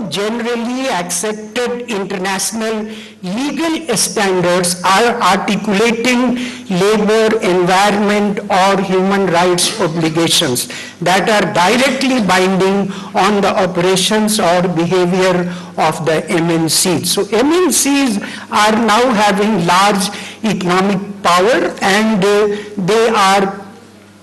generally accepted international legal standards are articulating labor, environment, or human rights obligations that are directly binding on the operations or behavior of the MNCs. So MNCs are now having large economic power, and they are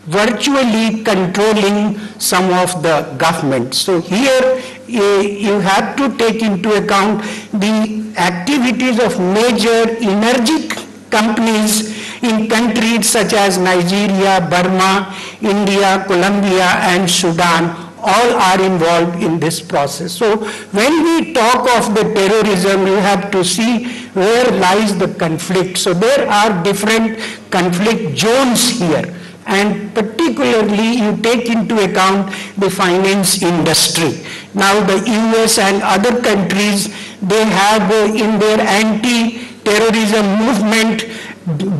virtually controlling some of the government. So here you have to take into account the activities of major energy companies in countries such as Nigeria, Burma, India, Colombia, and Sudan. All are involved in this process. So when we talk of the terrorism, you have to see where lies the conflict. So there are different conflict zones here, and particularly you take into account the finance industry. Now the US and other countries, they have in their anti-terrorism movement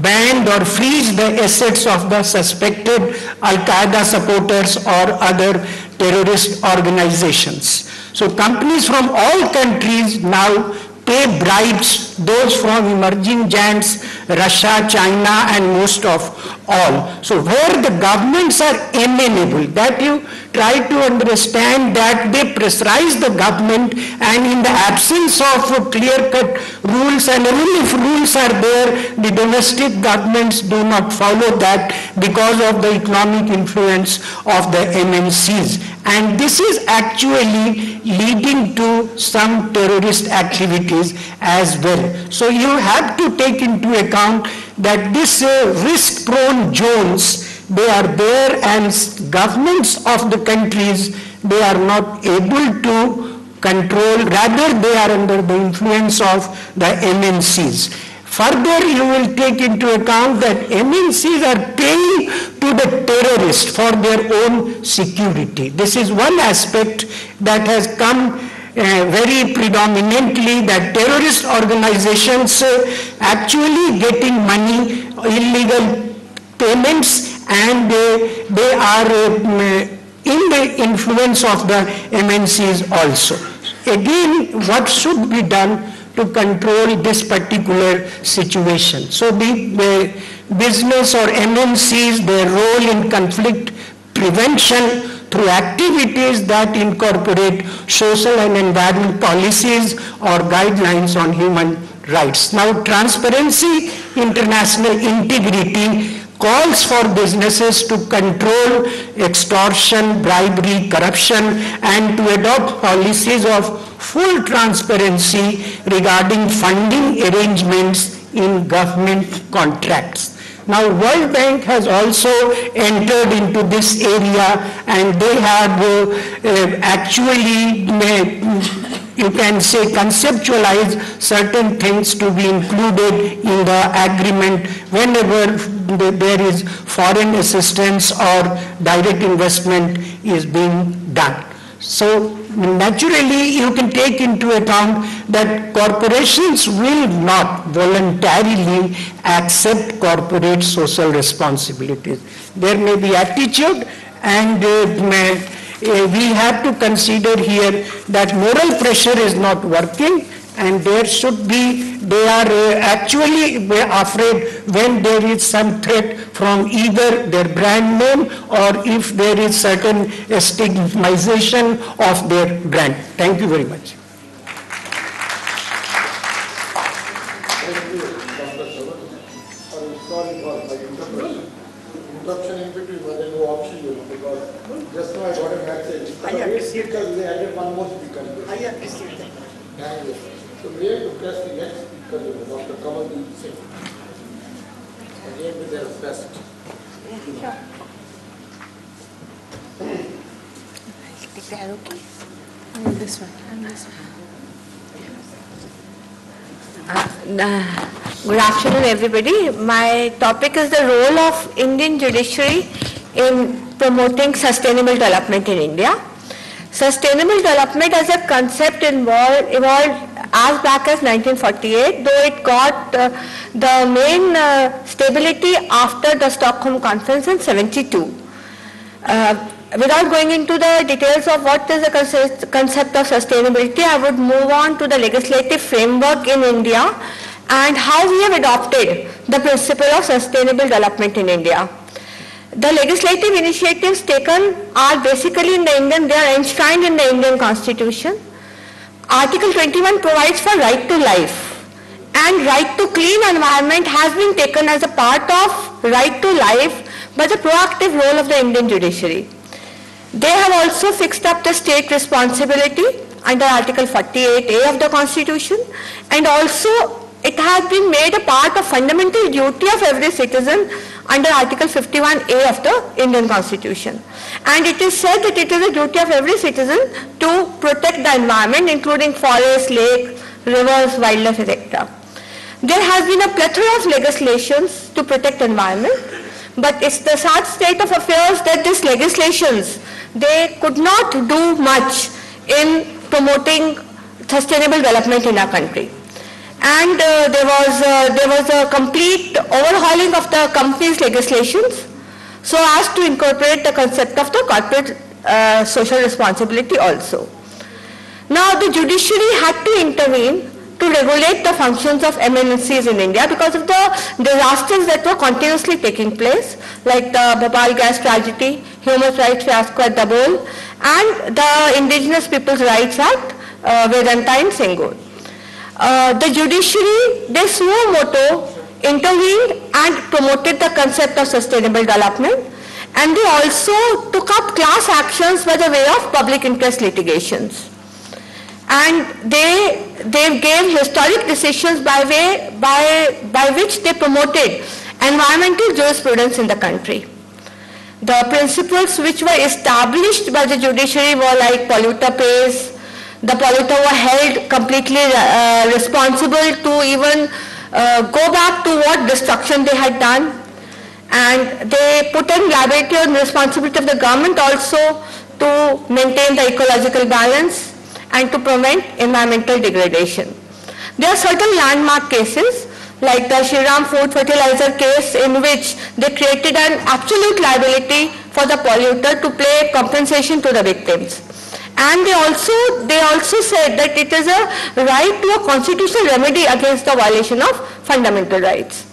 banned or freeze the assets of the suspected Al-Qaeda supporters or other terrorist organizations. So companies from all countries now pay bribes, those from emerging giants, Russia, China, and most of all. So where the governments are amenable, that you try to understand that they pressurize the government, and in the absence of clear-cut rules, and even if rules are there, the domestic governments do not follow that because of the economic influence of the MNCs. And this is actually leading to some terrorist activities as well. So you have to take into account that this risk-prone zones, they are there, and governments of the countries, they are not able to control, rather they are under the influence of the MNCs. Further, you will take into account that MNCs are paying to the terrorists for their own security. This is one aspect that has come very predominantly, that terrorist organizations actually getting money, illegal payments, and they are in the influence of the MNCs also. Again, what should be done to control this particular situation? So the business or MNCs, their role in conflict prevention through activities that incorporate social and environmental policies or guidelines on human rights. Now, Transparency International Integrity calls for businesses to control extortion, bribery, corruption, and to adopt policies of full transparency regarding funding arrangements in government contracts. Now, World Bank has also entered into this area, and they have actually, you can say, conceptualized certain things to be included in the agreement whenever there is foreign assistance or direct investment is being done. So naturally, you can take into account that corporations will not voluntarily accept corporate social responsibilities. There may be attitude, and we have to consider here that moral pressure is not working, and there should be, they are actually afraid when there is some threat from either their brand name or if there is certain stigmatization of their brand. Thank you very much. Thank you, Dr. Savan. Sorry for my interruption. Interruption in between was a no option, because just now I got a message. I appreciate that. They added one more speaker. I appreciate that. Thank you. So we have to press the next speaker, Dr. Kamaldeep Singh. Again with their best. Sure. Take the arrow key. And this one. And this one. Good afternoon, everybody. My topic is the role of Indian judiciary in promoting sustainable development in India. Sustainable development as a concept evolved as back as 1948, though it got the main stability after the Stockholm Conference in 1972. without going into the details of what is the concept of sustainability, I would move on to the legislative framework in India and how we have adopted the principle of sustainable development in India. The legislative initiatives taken are basically they are enshrined in the Indian Constitution. Article 21 provides for right to life, and right to clean environment has been taken as a part of right to life by the proactive role of the Indian judiciary. They have also fixed up the state responsibility under Article 48A of the Constitution, and also it has been made a part of fundamental duty of every citizen under Article 51A of the Indian Constitution. And it is said that it is a duty of every citizen to protect the environment, including forests, lakes, rivers, wildlife, etc. There has been a plethora of legislations to protect environment, but it's the sad state of affairs that these legislations, they could not do much in promoting sustainable development in our country. And there was a complete overhauling of the company's legislations so as to incorporate the concept of the corporate social responsibility also. Now the judiciary had to intervene to regulate the functions of MNCs in India because of the disasters that were continuously taking place, like the Bhopal gas tragedy, Human Rights fiasco at Dabhol, and the Indigenous Peoples' Rights Act, Vedanta in Sengur. The judiciary, de suo motu, intervened and promoted the concept of sustainable development, and they also took up class actions by the way of public interest litigations. And they gave historic decisions by which they promoted environmental jurisprudence in the country. The principles which were established by the judiciary were like polluter pays. The polluter were held completely responsible to even go back to what destruction they had done, and they put in liability and responsibility of the government also to maintain the ecological balance and to prevent environmental degradation. There are certain landmark cases like the Shriram food fertilizer case, in which they created an absolute liability for the polluter to pay compensation to the victims. And they also said that it is a right to a constitutional remedy against the violation of fundamental rights.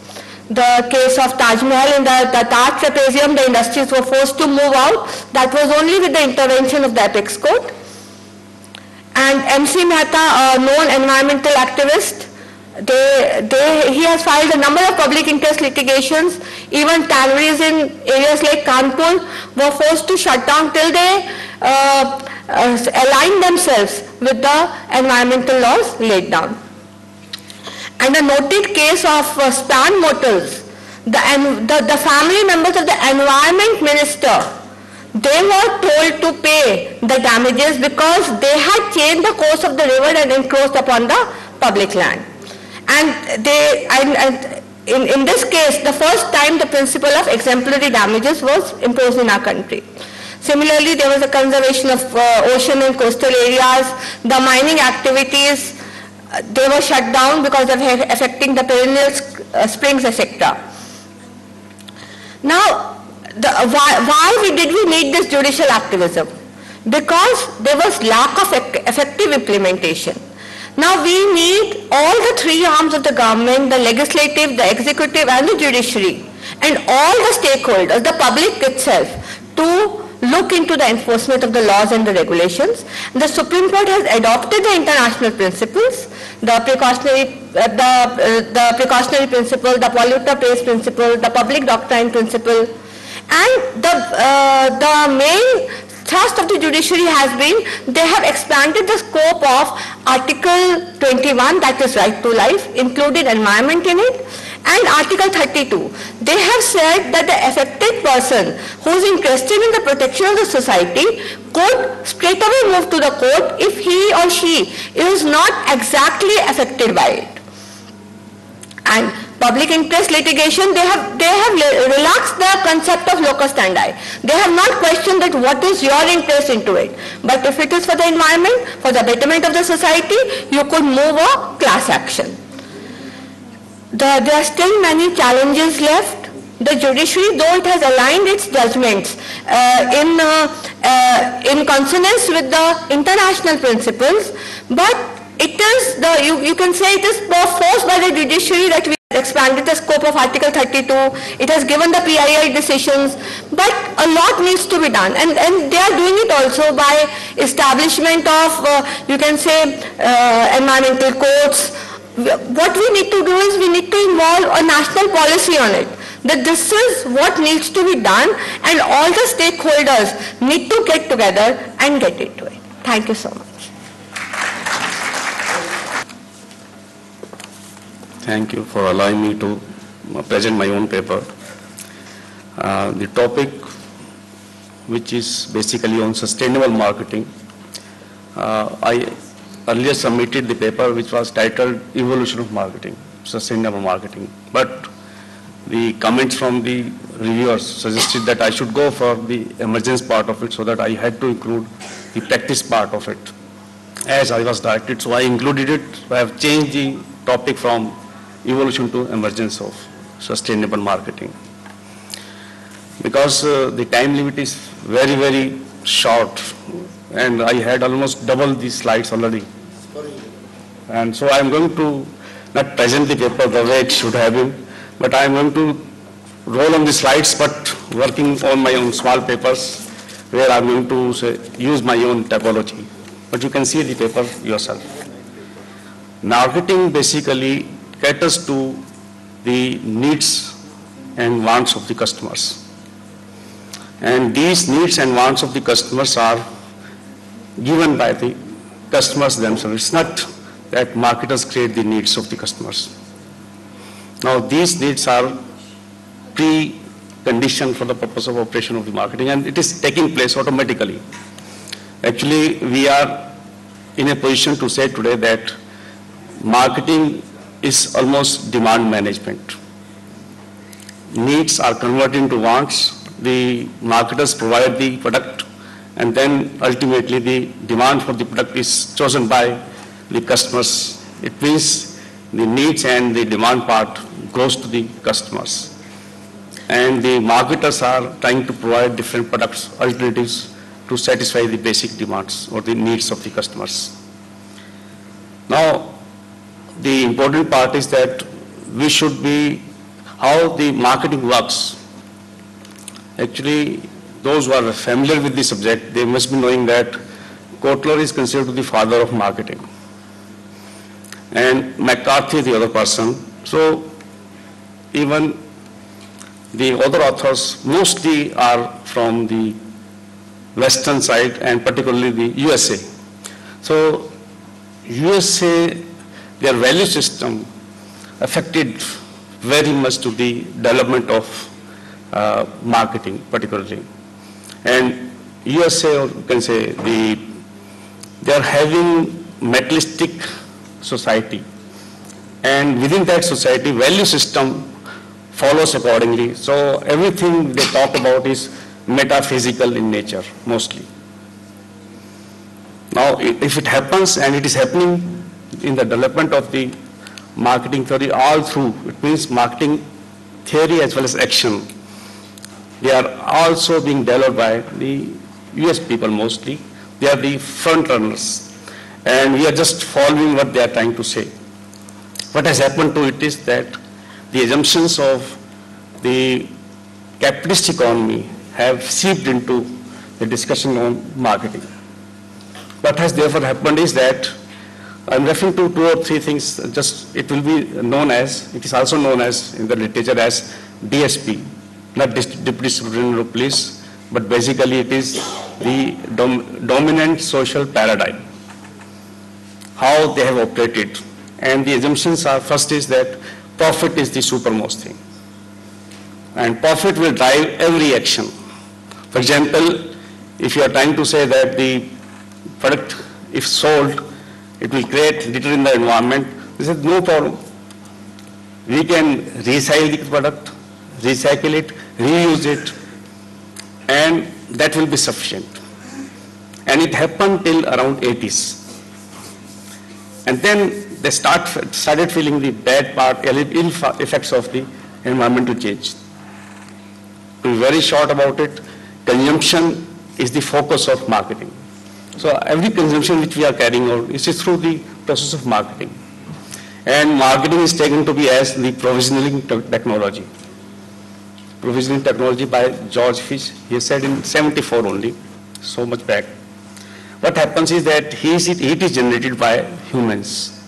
The case of Taj Mahal in the Taj Trapezium, the industries were forced to move out. That was only with the intervention of the Apex Court. And MC Mehta, a known environmental activist, he has filed a number of public interest litigations. Even tanneries in areas like Kanpur were forced to shut down till they align themselves with the environmental laws laid down. And a noted case of Span Motors, the family members of the environment minister, they were told to pay the damages because they had changed the course of the river and encroached upon the public land. And in this case, the first time the principle of exemplary damages was imposed in our country. Similarly, there was a conservation of ocean and coastal areas. The mining activities, they were shut down because of affecting the perennial springs, etc. Now, why did we need this judicial activism? Because there was lack of effective implementation. Now we need all the three arms of the government, the legislative, the executive and the judiciary, and all the stakeholders, the public itself, to look into the enforcement of the laws and the regulations. The Supreme Court has adopted the international principles, the precautionary principle, the polluter pays principle, the public doctrine principle, and the main thrust of the judiciary has been, they have expanded the scope of Article 21, that is right to life, included environment in it, and Article 32. They have said that the affected person who is interested in the protection of the society could straight away move to the court if he or she is not exactly affected by it. And public interest litigation, they have relaxed the concept of locus standi. They have not questioned that what is your interest into it. But if it is for the environment, for the betterment of the society, you could move a class action. There are still many challenges left the judiciary, though it has aligned its judgments in consonance with the international principles, but it is you can say it is forced by the judiciary that we expanded the scope of Article 32, it has given the PII decisions, but a lot needs to be done, and they are doing it also by establishment of, you can say, environmental codes. What we need to do is we need to involve a national policy on it, that this is what needs to be done, and all the stakeholders need to get together and get into it. Thank you so much. Thank you for allowing me to present my own paper. The topic, which is basically on sustainable marketing. I earlier submitted the paper which was titled Evolution of Marketing, Sustainable Marketing. But the comments from the reviewers suggested that I should go for the emergence part of it, so that I had to include the practice part of it as I was directed. So I included it. I have changed the topic from evolution to emergence of sustainable marketing, because the time limit is very, very short, and I had almost double these slides already. And so I am going to not present the paper the way it should have been, but I am going to roll on the slides, but working on my own small papers, where I am going to use my own typology. But you can see the paper yourself. Marketing basically caters to the needs and wants of the customers. And these needs and wants of the customers are given by the customers themselves. It's not that marketers create the needs of the customers. Now these needs are pre-conditioned for the purpose of operation of the marketing, and it is taking place automatically. Actually, we are in a position to say today that marketing is almost demand management. Needs are converted into wants. The marketers provide the product, and then ultimately the demand for the product is chosen by the customers. It means the needs and the demand part goes to the customers. And the marketers are trying to provide different products, alternatives to satisfy the basic demands or the needs of the customers. Now, the important part is that we should be how the marketing works. Actually, those who are familiar with the subject, they must be knowing that Kotler is considered the father of marketing, and McCarthy the other person. So even the other authors mostly are from the western side, and particularly the USA. So USA, their value system affected very much to the development of marketing particularly. And USA, or you can say, they are having materialistic society, and within that society value system follows accordingly. So everything they talk about is metaphysical in nature mostly. Now if it happens, and it is happening in the development of the marketing theory all through, it means marketing theory as well as action, they are also being developed by the US people mostly. They are the front runners, and we are just following what they are trying to say. What has happened to it is that the assumptions of the capitalist economy have seeped into the discussion on marketing. What has therefore happened is that, I'm referring to 2 or 3 things, just it will be known as, it is also known as in the literature as DSP, not Deputy Superintendent of Police, but basically it is the dominant social paradigm, how they have operated. And the assumptions are, first is that profit is the supermost thing, and profit will drive every action. For example, if you are trying to say that the product, if sold, it will create litter in the environment, this is no problem. We can recycle the product, recycle it, reuse it, and that will be sufficient. And it happened till around 80s. And then they started feeling the bad part, ill effects of the environmental change. To be very short about it, consumption is the focus of marketing. So every consumption which we are carrying out is through the process of marketing. And marketing is taken to be as the provisioning technology. Provisioning technology by George Fish, he said in 74 only, so much back. What happens is that heat is generated by humans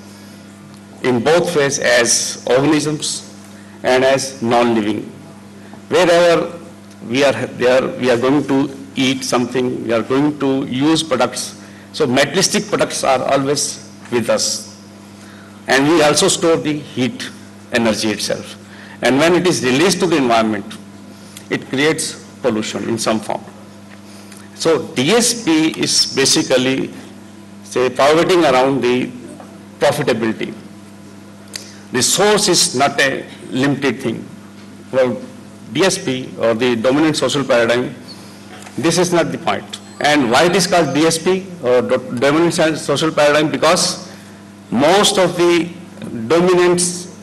in both ways, as organisms and as non-living. Wherever we are there, we are going to eat something, we are going to use products. So materialistic products are always with us. And we also store the heat energy itself. And when it is released to the environment, it creates pollution in some form. So DSP is basically, say, pivoting around the profitability. The source is not a limited thing. Well, DSP, or the dominant social paradigm, this is not the point. And why it is called DSP, or dominant social paradigm? Because most of the dominants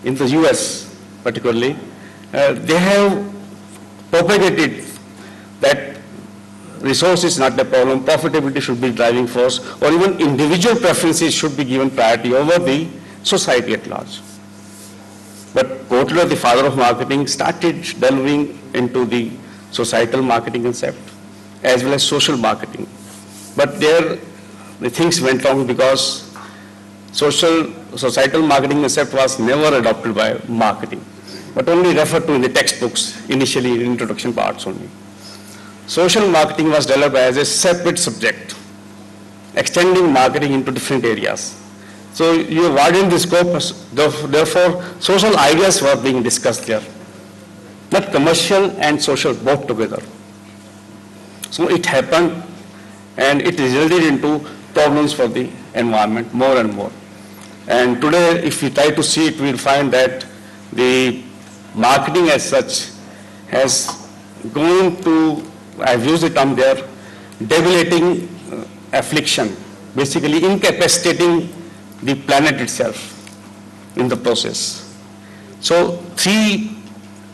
in the US particularly, they have propagated that resource is not the problem, profitability should be driving force, or even individual preferences should be given priority over the society at large. But Kotler, the father of marketing, started delving into the societal marketing concept as well as social marketing. But there the things went wrong because societal marketing concept was never adopted by marketing, but only referred to in the textbooks, initially in introduction parts only. Social marketing was developed as a separate subject, extending marketing into different areas. So you widened the scope, therefore social ideas were being discussed there, not commercial and social both together. So it happened and it resulted into problems for the environment more and more. And today, if we try to see it, we'll find that the marketing as such has gone to, I've used the term there, debilitating affliction, basically incapacitating the planet itself in the process. So 3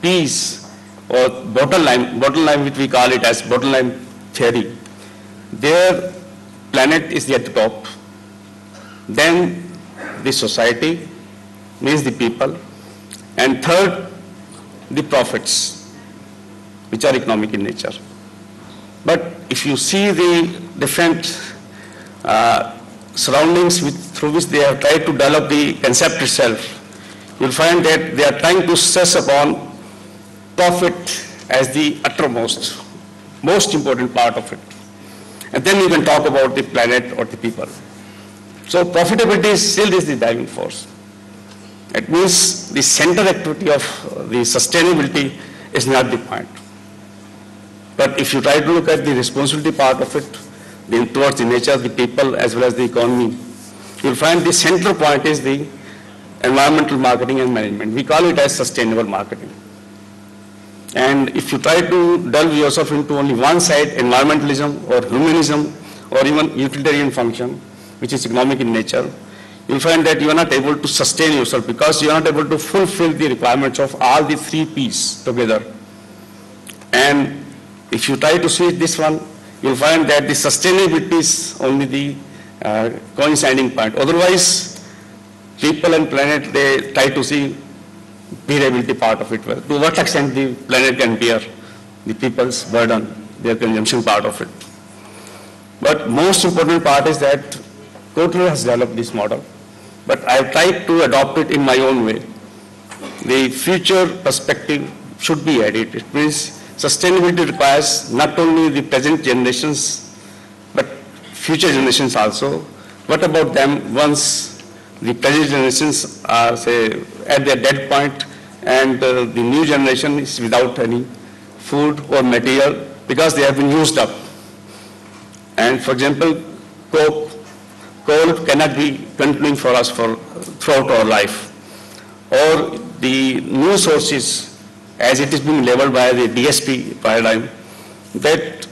P's, or bottom line which we call it as bottom line theory, their planet is at the top, then the society, means the people, and third, the profits, which are economic in nature. But if you see the different surroundings through which they have tried to develop the concept itself, you'll find that they are trying to stress upon profit as the uttermost, most important part of it. And then you can talk about the planet or the people. So profitability still is the driving force. It means the center activity of the sustainability is not the point. But if you try to look at the responsibility part of it, towards the nature, the people, as well as the economy, you'll find the central point is the environmental marketing and management. We call it as sustainable marketing. And if you try to delve yourself into only one side, environmentalism or humanism or even utilitarian function, which is economic in nature, you'll find that you are not able to sustain yourself because you are not able to fulfill the requirements of all the 3 P's together. And if you try to see this one, you'll find that the sustainability is only the coinciding point. Otherwise, people and planet, they try to see bearability part of it. Well, to what extent the planet can bear the people's burden, their consumption part of it. But most important part is that Kotler has developed this model, but I've tried to adopt it in my own way. The future perspective should be added. It means sustainability requires not only the present generations, but future generations also. What about them once the present generations are, say, at their dead point and the new generation is without any food or material because they have been used up? And for example, coal cannot be continuing for us throughout our life. Or the new sources, as it is being labeled by the DSP paradigm, that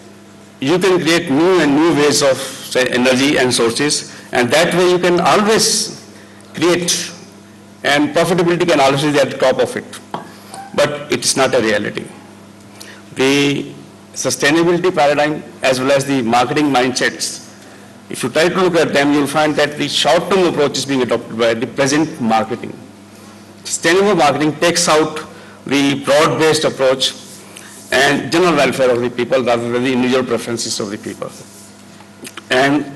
you can create new and new ways of, say, energy and sources, and that way you can always create, and profitability can always be at the top of it. But it's not a reality. the sustainability paradigm as well as the marketing mindsets, if you try to look at them, you'll find that the short-term approach is being adopted by the present marketing. Sustainable marketing takes out the broad-based approach and general welfare of the people rather than the individual preferences of the people. And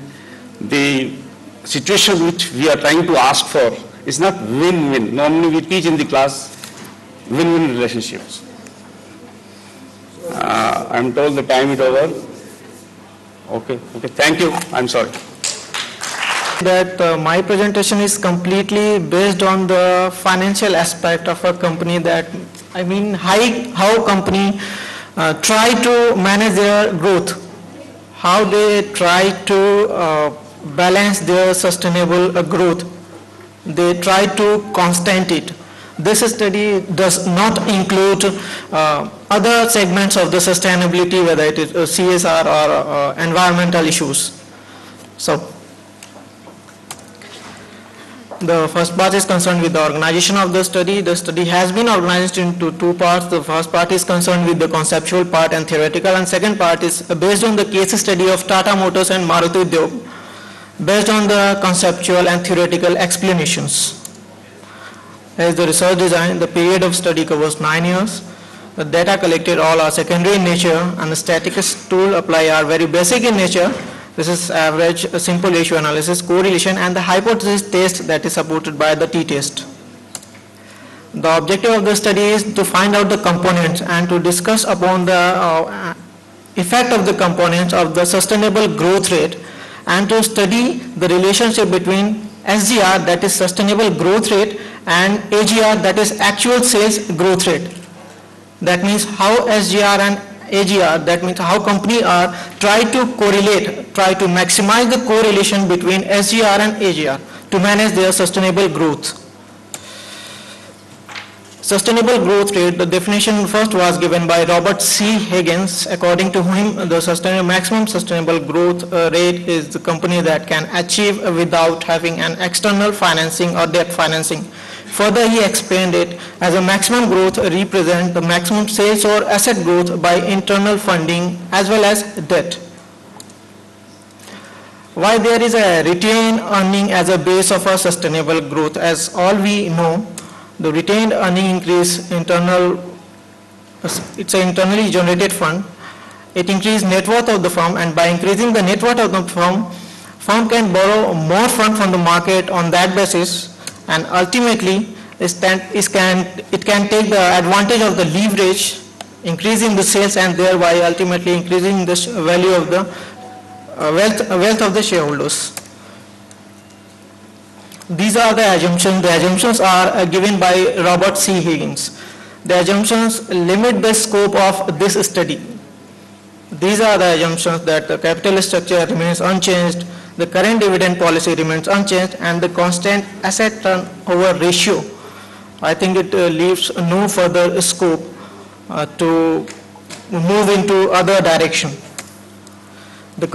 the situation which we are trying to ask for is not win-win. Normally we teach in the class win-win relationships. I'm told the time is over. Okay, thank you. I'm sorry. That my presentation is completely based on the financial aspect of a company, that I mean how company try to manage their growth, how they try to balance their sustainable growth, they try to constant it. This study does not include other segments of the sustainability, whether it is CSR or environmental issues. So the first part is concerned with the organization of the study. The study has been organized into two parts. The first part is concerned with the conceptual part and theoretical, and second part is based on the case study of Tata Motors and Maruti Udyog, based on the conceptual and theoretical explanations. As the research design, the period of study covers 9 years. The data collected all are secondary in nature, and the statistics tool apply are very basic in nature. This is average, simple ratio analysis, correlation, and the hypothesis test that is supported by the t-test. The objective of the study is to find out the components and to discuss upon the effect of the components of the sustainable growth rate, and to study the relationship between SGR, that is sustainable growth rate, and AGR, that is actual sales growth rate. That means how SGR and AGR, that means how company are try to correlate, try to maximize the correlation between SGR and AGR to manage their sustainable growth. Sustainable growth rate, the definition first was given by Robert C. Higgins. According to him, the maximum sustainable growth rate is the company that can achieve without having an external financing or debt financing. Further, he explained it as a maximum growth represent the maximum sales or asset growth by internal funding as well as debt. Why there is a retained earning as a base of a sustainable growth? As all we know, the retained earning increase it's an internally generated fund. It increases net worth of the firm, and by increasing the net worth of the firm can borrow more fund from the market on that basis, and ultimately it can take the advantage of the leverage, increasing the sales, and thereby ultimately increasing the value of the wealth of the shareholders. These are the assumptions. The assumptions are given by Robert C. Higgins. The assumptions limit the scope of this study. These are the assumptions: that the capital structure remains unchanged, the current dividend policy remains unchanged, and the constant asset turnover ratio. I think it leaves no further scope to move into other direction. The